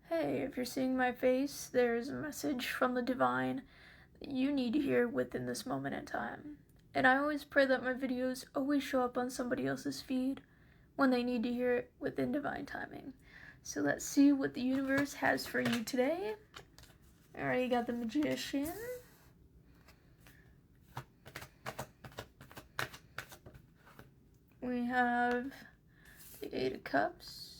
Hey, if you're seeing my face, there's a message from the divine that you need to hear within this moment in time. And I always pray that my videos always show up on somebody else's feed when they need to hear it within divine timing. So let's see what the universe has for you today. Alright, you got the Magician. We have the Eight of Cups.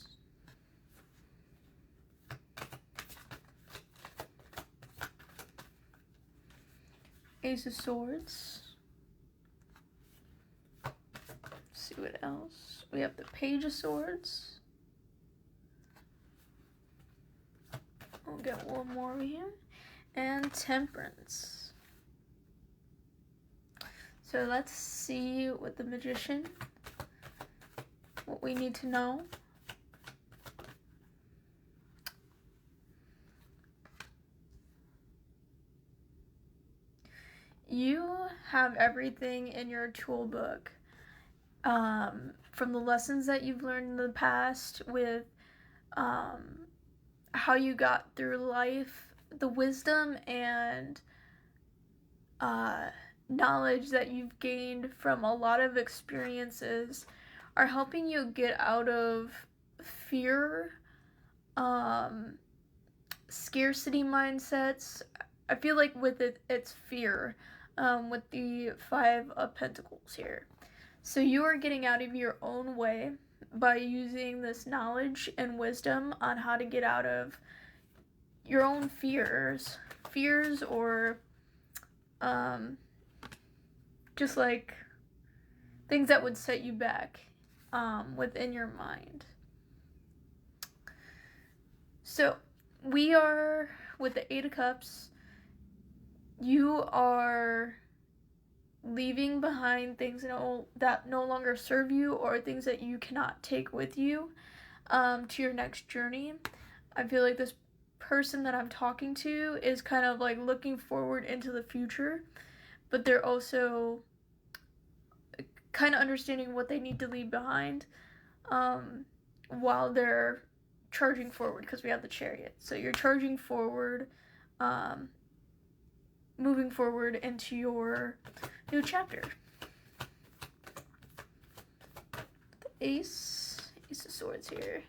Ace of Swords. Let's see what else. We have the Page of Swords. We'll get one more over here. And Temperance. So let's see what the Magician, what we need to know. You have everything in your toolbook. From the lessons that you've learned in the past with how you got through life, the wisdom and knowledge that you've gained from a lot of experiences are helping you get out of fear, scarcity mindsets. I feel like with it, it's fear, with the Five of Pentacles here. So you are getting out of your own way by using this knowledge and wisdom on how to get out of your own fears or just like things that would set you back within your mind. So we are with the Eight of Cups. You are leaving behind things that no longer serve you or things that you cannot take with you to your next journey. I feel like this person that I'm talking to is kind of like looking forward into the future, but they're also kind of understanding what they need to leave behind while they're charging forward, because we have the Chariot. So you're charging forward, moving forward into your new chapter. The Ace of Swords here.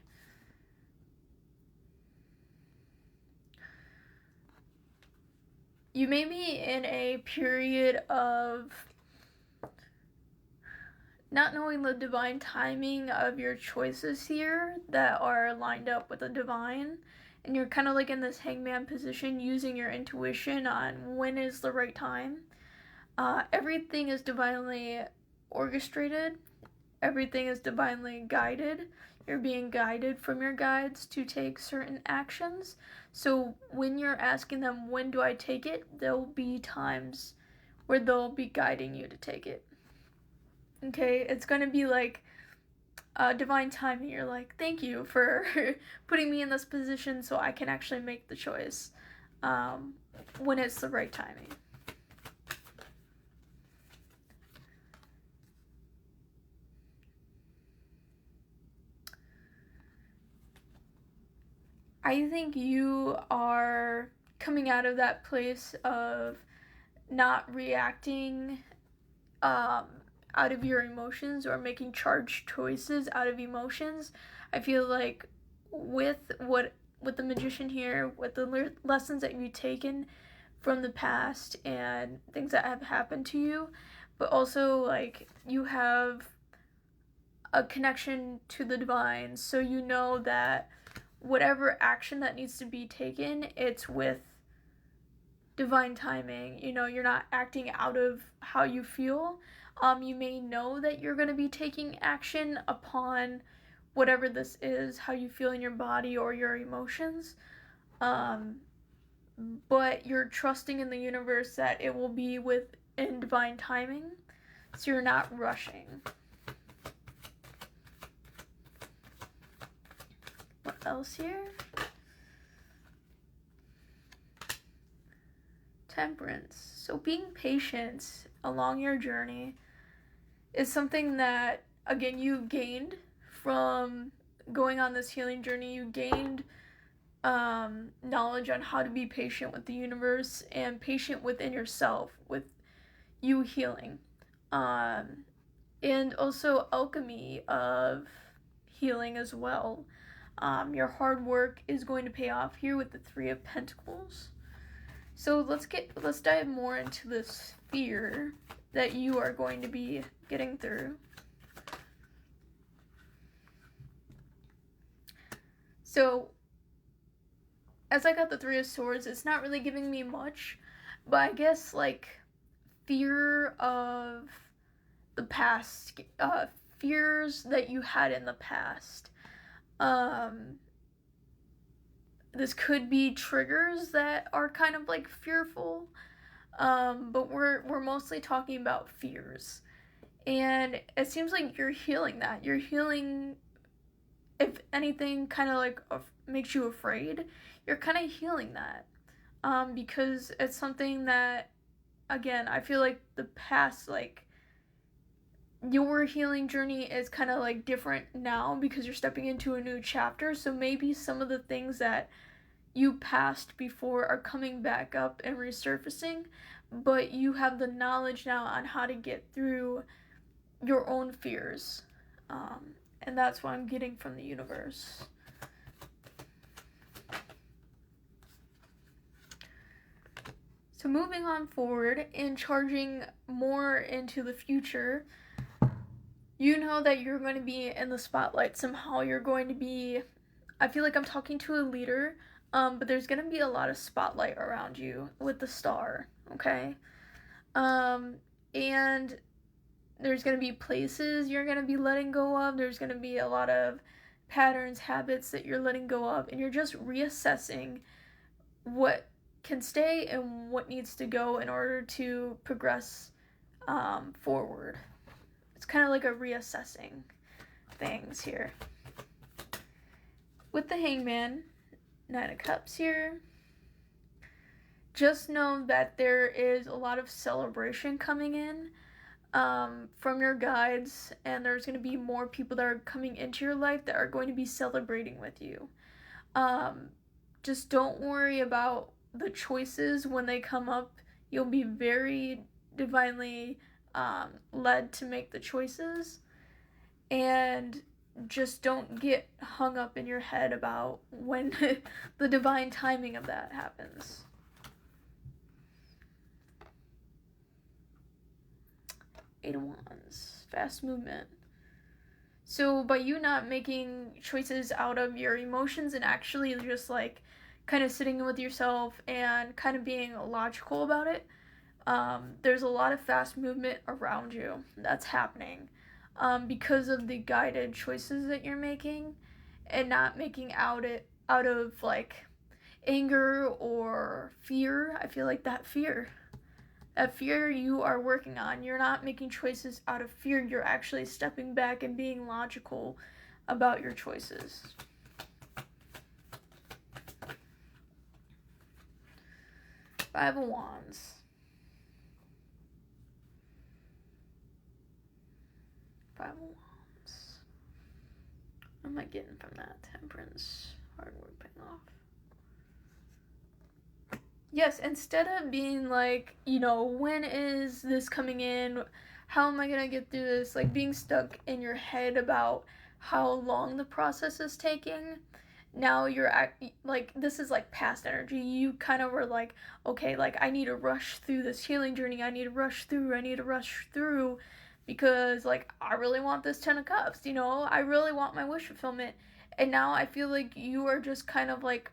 You may be in a period of not knowing the divine timing of your choices here that are lined up with the divine, and you're kind of like in this hangman position, using your intuition on when is the right time. Everything is divinely orchestrated. Everything is divinely guided. You're being guided from your guides to take certain actions. So when you're asking them, when do I take it? There'll be times where they'll be guiding you to take it. Okay, it's going to be like divine timing. You're like, thank you for putting me in this position so I can actually make the choice when it's the right timing. I think you are coming out of that place of not reacting out of your emotions or making charged choices out of emotions. I feel like with the Magician here, with the lessons that you've taken from the past and things that have happened to you, but also like you have a connection to the divine, so you know that whatever action that needs to be taken, it's with divine timing. You know, you're not acting out of how you feel. You may know that you're going to be taking action upon whatever this is, how you feel in your body or your emotions. But you're trusting in the universe that it will be within divine timing, so you're not rushing. What else here? Temperance. So being patient along your journey is something that, again, you gained from going on this healing journey. You gained knowledge on how to be patient with the universe and patient within yourself with you healing. And also alchemy of healing as well. Your hard work is going to pay off here with the Three of Pentacles. So let's dive more into this fear that you are going to be getting through. So as I got the Three of Swords, it's not really giving me much, but I guess like fear of the past, fears that you had in the past. This could be triggers that are kind of like fearful, but we're mostly talking about fears. And it seems like you're healing that. You're healing, if anything, kind of like makes you afraid. You're kind of healing that, because it's something that, again, I feel like the past, like, your healing journey is kind of like different now because you're stepping into a new chapter. So maybe some of the things that you passed before are coming back up and resurfacing, but you have the knowledge now on how to get through your own fears. And that's what I'm getting from the universe. So moving on forward and charging more into the future, you know that you're going to be in the spotlight somehow. You're going to be, I feel like I'm talking to a leader, but there's going to be a lot of spotlight around you with the star, okay? And there's going to be places you're going to be letting go of. There's going to be a lot of patterns, habits that you're letting go of, and you're just reassessing what can stay and what needs to go in order to progress forward. It's kind of like a reassessing things here. With the Hangman, Nine of Cups here, just know that there is a lot of celebration coming in from your guides, and there's going to be more people that are coming into your life that are going to be celebrating with you. Just don't worry about the choices when they come up. You'll be very divinely led to make the choices, and just don't get hung up in your head about when the divine timing of that happens. Eight of Wands, fast movement. So by you not making choices out of your emotions and actually just like kind of sitting with yourself and kind of being logical about it, there's a lot of fast movement around you that's happening because of the guided choices that you're making and not making out of like anger or fear. I feel like that fear you are working on. You're not making choices out of fear. You're actually stepping back and being logical about your choices. Five of Wands. Five of Wands. What am I getting from that? Temperance. Hard work paying off. Yes, instead of being like, when is this coming in? How am I going to get through this? Like being stuck in your head about how long the process is taking. Now you're like, this is like past energy. You kind of were like, okay, like I need to rush through this healing journey. I need to rush through because like I really want this 10 of Cups, I really want my wish fulfillment. And now I feel like you are just kind of like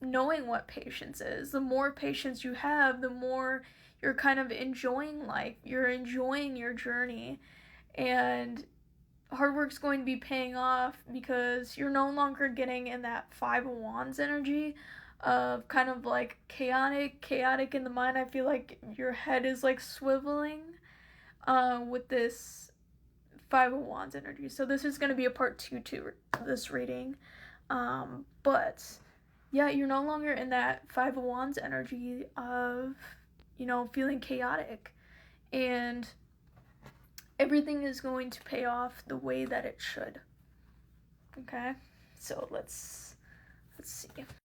knowing what patience is. The more patience you have, the more you're kind of enjoying life. You're enjoying your journey, and hard work's going to be paying off because you're no longer getting in that Five of Wands energy of kind of like chaotic in the mind. I feel like your head is like swiveling with this Five of Wands energy. So this is going to be a part 2 to this reading, but yeah, you're no longer in that Five of Wands energy of, feeling chaotic. And everything is going to pay off the way that it should. Okay? So let's see.